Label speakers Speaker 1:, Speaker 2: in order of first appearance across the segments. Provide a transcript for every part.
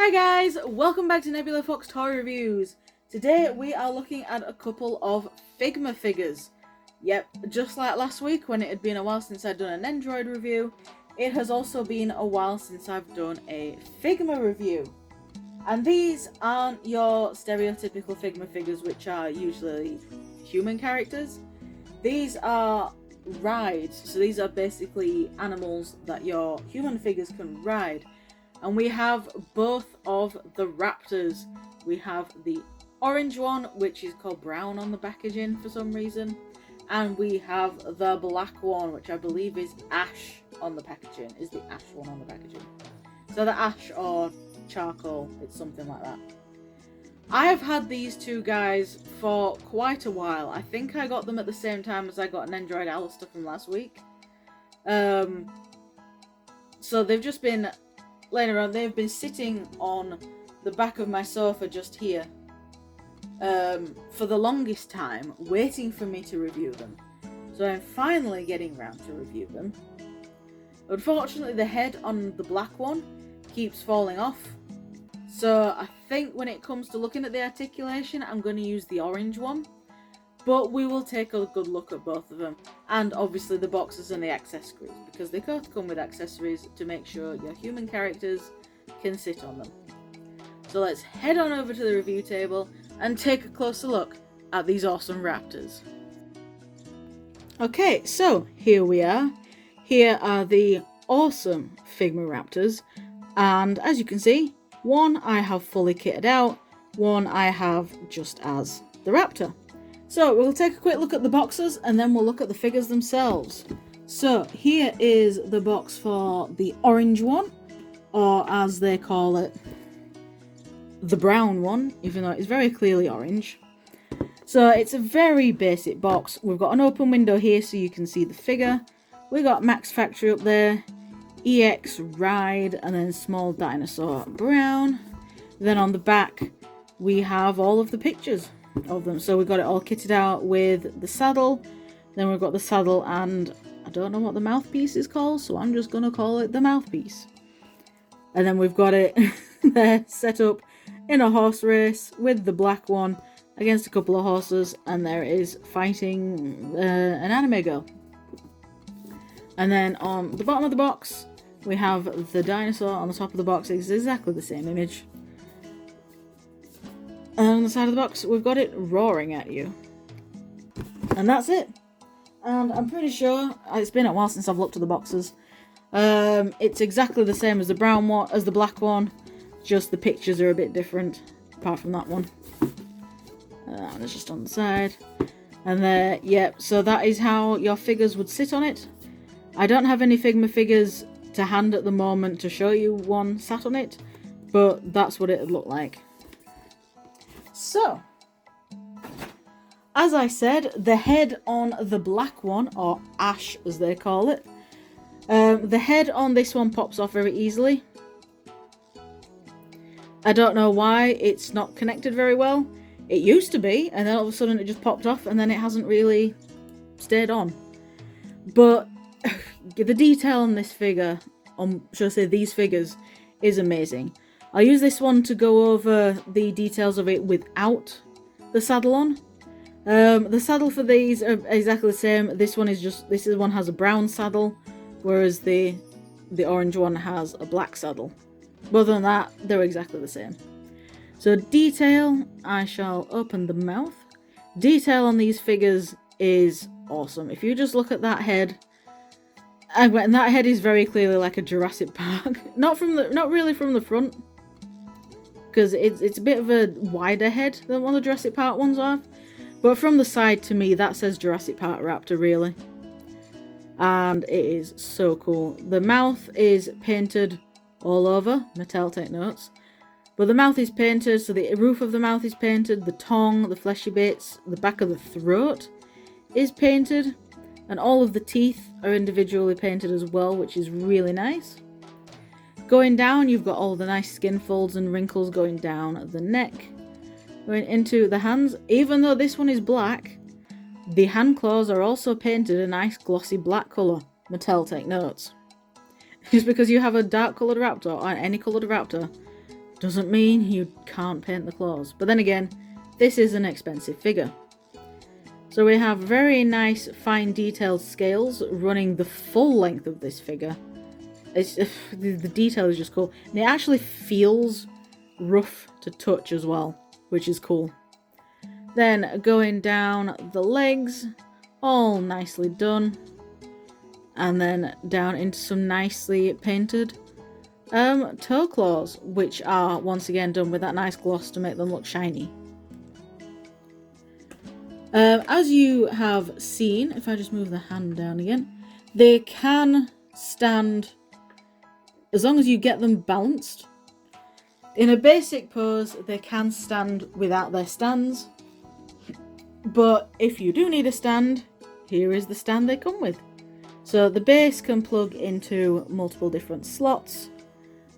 Speaker 1: Hi guys, welcome back to Nebula Fox Toy Reviews. Today we are looking at a couple of Figma figures. Yep, just like last week when it had been a while since I'd done an Android review, it has also been a while since I've done a Figma review. And these aren't your stereotypical Figma figures, which are usually human characters. These are rides, so these are basically animals that your human figures can ride. And we have both of the Raptors. We have the orange one, which is called brown on the packaging for some reason. And we have the black one, which I believe is ash on the packaging. Is the ash one on the packaging. So the ash or charcoal, it's something like that. I have had these two guys for quite a while. I think I got them at the same time as I got an Android Alistair from last week. So they've just been laying around. They've been sitting on the back of my sofa just here for the longest time, waiting for me to review them. So I'm finally getting around to review them. Unfortunately, the head on the black one keeps falling off. So I think when it comes to looking at the articulation, I'm going to use the orange one. But we will take a good look at both of them. And obviously the boxes and the accessories, because they both come with accessories to make sure your human characters can sit on them. So let's head on over to the review table and take a closer look at these awesome Raptors. Okay, so here we are. Here are the awesome Figma Raptors. And as you can see, one I have fully kitted out, one I have just as the Raptor. So we'll take a quick look at the boxes and then we'll look at the figures themselves. So here is the box for the orange one, or as they call it, the brown one, even though it's very clearly orange. So it's a very basic box. We've got an open window here so you can see the figure. We've got Max Factory up there, EX Ride, and then Small Dinosaur Brown. Then on the back we have all of the pictures of them. So we've got it all kitted out with the saddle. Then we've got the saddle and I don't know what the mouthpiece is called, so I'm just going to call it the mouthpiece. And then we've got it there set up in a horse race with the black one against a couple of horses, and there it is fighting an anime girl. And then on the bottom of the box we have the dinosaur. On the top of the box is exactly the same image. And on the side of the box, we've got it roaring at you. And that's it. And I'm pretty sure, it's been a while since I've looked at the boxes. It's exactly the same as the brown one, as the black one. Just the pictures are a bit different, apart from that one. It's just on the side. And there, yep, so that is how your figures would sit on it. I don't have any Figma figures to hand at the moment to show you one sat on it, but that's what it would look like. So, as I said, the head on the black one, or ash as they call it, the head on this one pops off very easily. I don't know why it's not connected very well. It used to be, and then all of a sudden it just popped off, and then it hasn't really stayed on. But the detail on this figure, should I say these figures, is amazing. I'll use this one to go over the details of it without the saddle on. The saddle for these are exactly the same. This one has a brown saddle, whereas the orange one has a black saddle. But other than that, they're exactly the same. So detail, I shall open the mouth. Detail on these figures is awesome. If you just look at that head, and that head is very clearly like a Jurassic Park. Not really from the front, because it's a bit of a wider head than one of the Jurassic Park ones are. But from the side, to me, that says Jurassic Park Raptor, really. And it is so cool. The mouth is painted all over. Mattel, take notes. But the mouth is painted, so the roof of the mouth is painted. The tongue, the fleshy bits, the back of the throat is painted. And all of the teeth are individually painted as well, which is really nice. Going down, you've got all the nice skin folds and wrinkles going down the neck. Going into the hands, even though this one is black, the hand claws are also painted a nice glossy black colour. Mattel, take notes. Just because you have a dark coloured raptor or any coloured raptor doesn't mean you can't paint the claws. But then again, this is an expensive figure. So we have very nice fine detailed scales running the full length of this figure. The detail is just cool. And it actually feels rough to touch as well, which is cool. Then going down the legs, all nicely done. And then down into some nicely painted toe claws, which are once again done with that nice gloss to make them look shiny. As you have seen, if I just move the hand down again, they can stand as long as you get them balanced. In a basic pose, they can stand without their stands, but if you do need a stand, here is the stand they come with. So the base can plug into multiple different slots,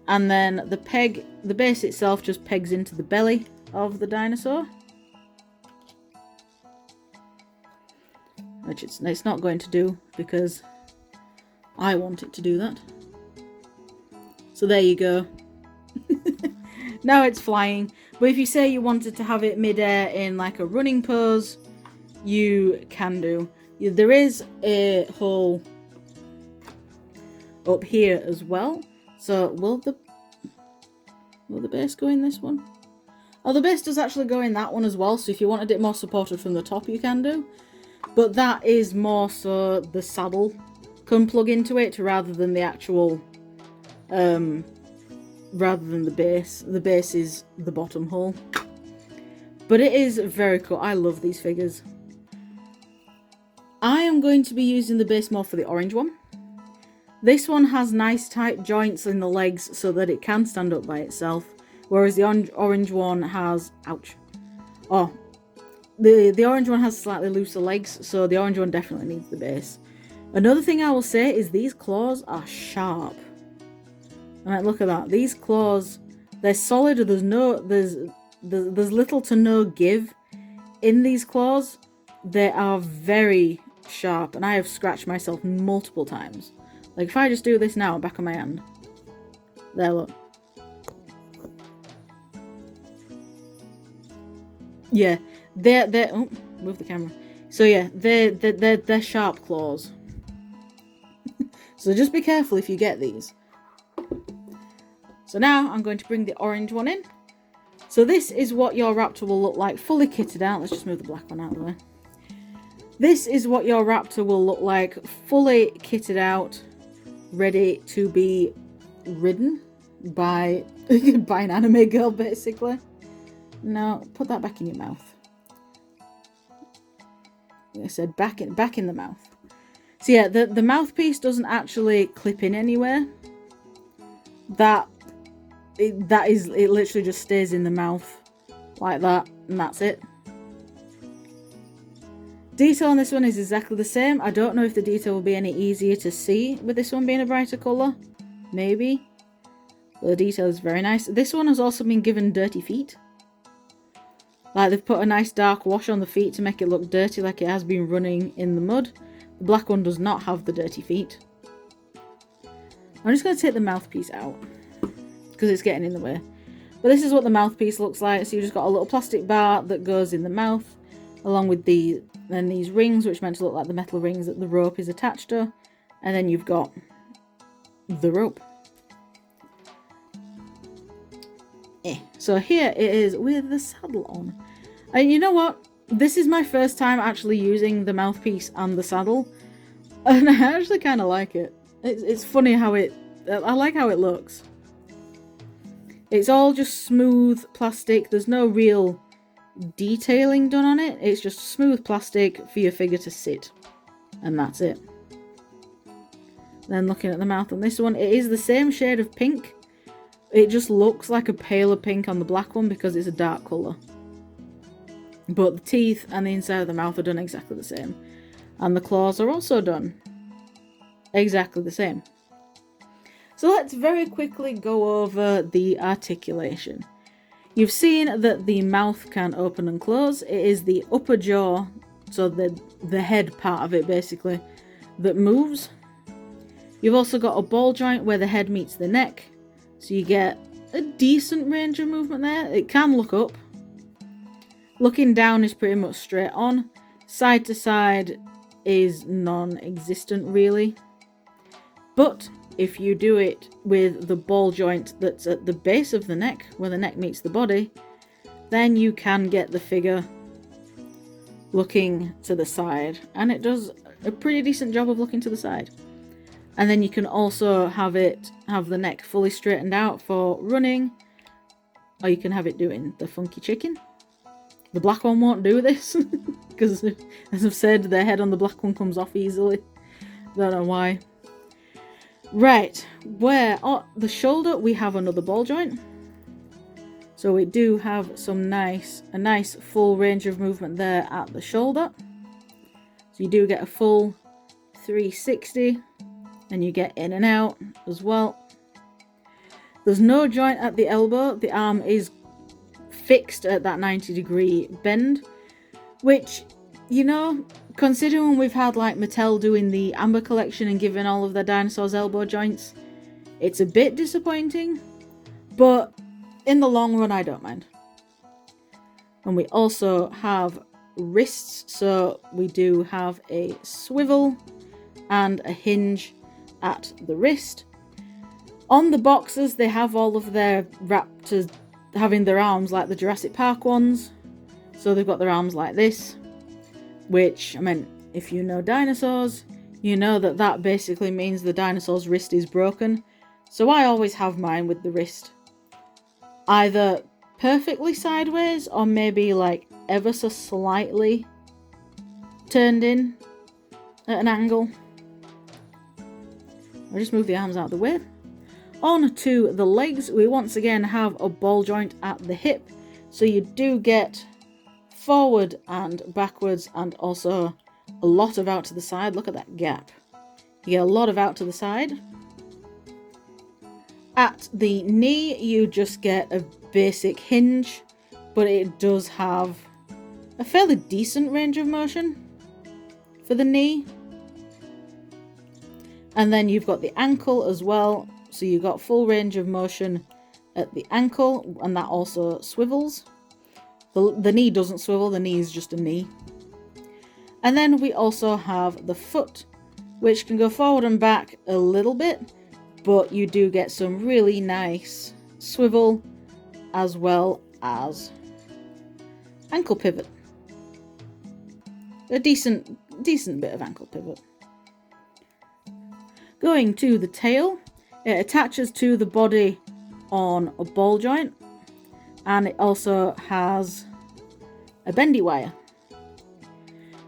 Speaker 1: and then the base itself just pegs into the belly of the dinosaur. Which it's not going to do because I want it to do that. So there you go. Now it's flying. But if you say you wanted to have it mid-air in like a running pose, you can do. There is a hole up here as well. So will the base go in this one? Oh, the base does actually go in that one as well. So if you wanted it more supported from the top, you can do. But that is more so the saddle can plug into it rather than the actual, rather than the base. The base is the bottom hole. But it is very cool. I love these figures. I am going to be using the base more for the orange one. This one has nice tight joints in the legs so that it can stand up by itself. Whereas the orange one has, ouch. Oh. The orange one has slightly looser legs, so the orange one definitely needs the base. Another thing I will say is these claws are sharp. Alright, look at that. These claws, they're solid. There's little to no give in these claws. They are very sharp, and I have scratched myself multiple times. Like if I just do this now, back of my hand. There, look. Yeah. They're oh, move the camera. So yeah, they're sharp claws. So just be careful if you get these. So now I'm going to bring the orange one in. So this is what your raptor will look like fully kitted out. Let's just move the black one out of the way. This is what your raptor will look like fully kitted out, ready to be ridden by by an anime girl, basically. Now put that back in your mouth. Like I said, back in the mouth. So yeah, the mouthpiece doesn't actually clip in anywhere. It literally just stays in the mouth like that, and that's it. Detail on this one is exactly the same. I don't know if the detail will be any easier to see with this one being a brighter colour. Maybe. But the detail is very nice. This one has also been given dirty feet. Like they've put a nice dark wash on the feet to make it look dirty, like it has been running in the mud. The black one does not have the dirty feet. I'm just going to take the mouthpiece out because it's getting in the way. But this is what the mouthpiece looks like. So you've just got a little plastic bar that goes in the mouth, along with these rings, which are meant to look like the metal rings that the rope is attached to. And then you've got the rope. So here it is with the saddle on. And you know what? This is my first time actually using the mouthpiece and the saddle. And I actually kind of like it. It's funny how I like how it looks. It's all just smooth plastic. There's no real detailing done on it. It's just smooth plastic for your figure to sit. And that's it. Then looking at the mouth on this one, it is the same shade of pink. It just looks like a paler pink on the black one because it's a dark colour. But the teeth and the inside of the mouth are done exactly the same. And the claws are also done exactly the same. So let's very quickly go over the articulation. You've seen that the mouth can open and close. It is the upper jaw, so the head part of it basically, that moves. You've also got a ball joint where the head meets the neck. So you get a decent range of movement there. It can look up. Looking down is pretty much straight on. Side to side is non-existent really. But if you do it with the ball joint that's at the base of the neck, where the neck meets the body, then you can get the figure looking to the side. And it does a pretty decent job of looking to the side. And then you can also have the neck fully straightened out for running. Or you can have it doing the funky chicken. The black one won't do this. Because, as I've said, the head on the black one comes off easily. Don't know why. Right, where on the shoulder we have another ball joint. So we do have a nice full range of movement there at the shoulder. So you do get a full 360 and you get in and out as well. There's no joint at the elbow. The arm is fixed at that 90-degree bend, which, you know, considering we've had like Mattel doing the Amber collection and giving all of their dinosaurs elbow joints, it's a bit disappointing, but in the long run I don't mind. And we also have wrists, so we do have a swivel and a hinge at the wrist. On the boxes they have all of their Raptors having their arms like the Jurassic Park ones, so they've got their arms like this. Which, I mean, if you know dinosaurs, you know that that basically means the dinosaur's wrist is broken. So I always have mine with the wrist either perfectly sideways or maybe like ever so slightly turned in at an angle. I'll just move the arms out of the way. On to the legs, we once again have a ball joint at the hip. So you do get forward and backwards and also a lot of out to the side. Look at that gap. You get a lot of out to the side. At the knee you just get a basic hinge, but it does have a fairly decent range of motion for the knee. And then you've got the ankle as well, so you've got full range of motion at the ankle, and that also swivels. The knee doesn't swivel, the knee is just a knee. And then we also have the foot, which can go forward and back a little bit, but you do get some really nice swivel as well as ankle pivot. A decent bit of ankle pivot. Going to the tail, it attaches to the body on a ball joint. And it also has a bendy wire.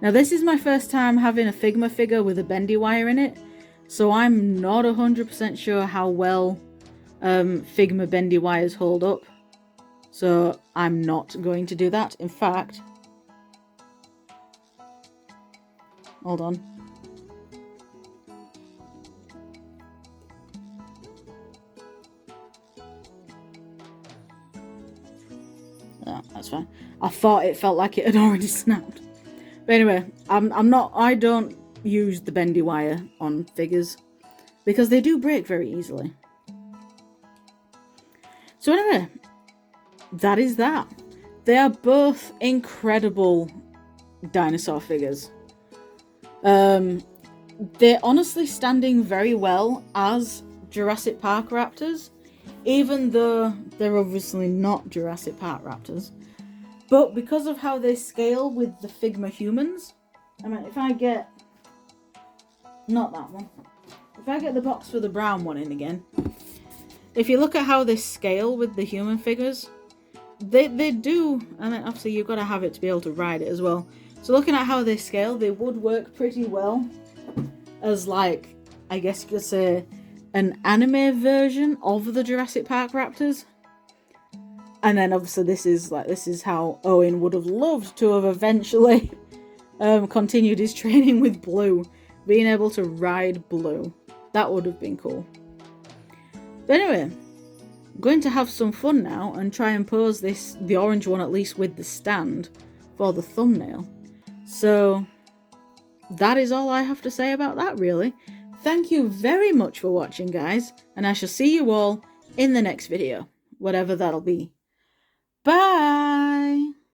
Speaker 1: Now this is my first time having a Figma figure with a bendy wire in it, so I'm not 100% sure how well Figma bendy wires hold up. So I'm not going to do that. In fact, hold on. Oh, that's fine. I thought it felt like it had already snapped. But anyway, I don't use the bendy wire on figures because they do break very easily. So anyway, that is that. They are both incredible dinosaur figures. They're honestly standing very well as Jurassic Park Raptors, even though they're obviously not Jurassic Park Raptors. But because of how they scale with the Figma humans, I mean, if I get, not that one, if I get the box for the brown one in again, if you look at how they scale with the human figures, they do, and then obviously you've got to have it to be able to ride it as well. So looking at how they scale, they would work pretty well as, like, I guess you could say, an anime version of the Jurassic Park Raptors. And then obviously this is how Owen would have loved to have eventually continued his training with Blue, being able to ride Blue. That would have been cool. But anyway, I'm going to have some fun now and try and pose the orange one at least with the stand for the thumbnail. So that is all I have to say about that, really. Thank you very much for watching, guys, and I shall see you all in the next video. whatever that'll be. Bye!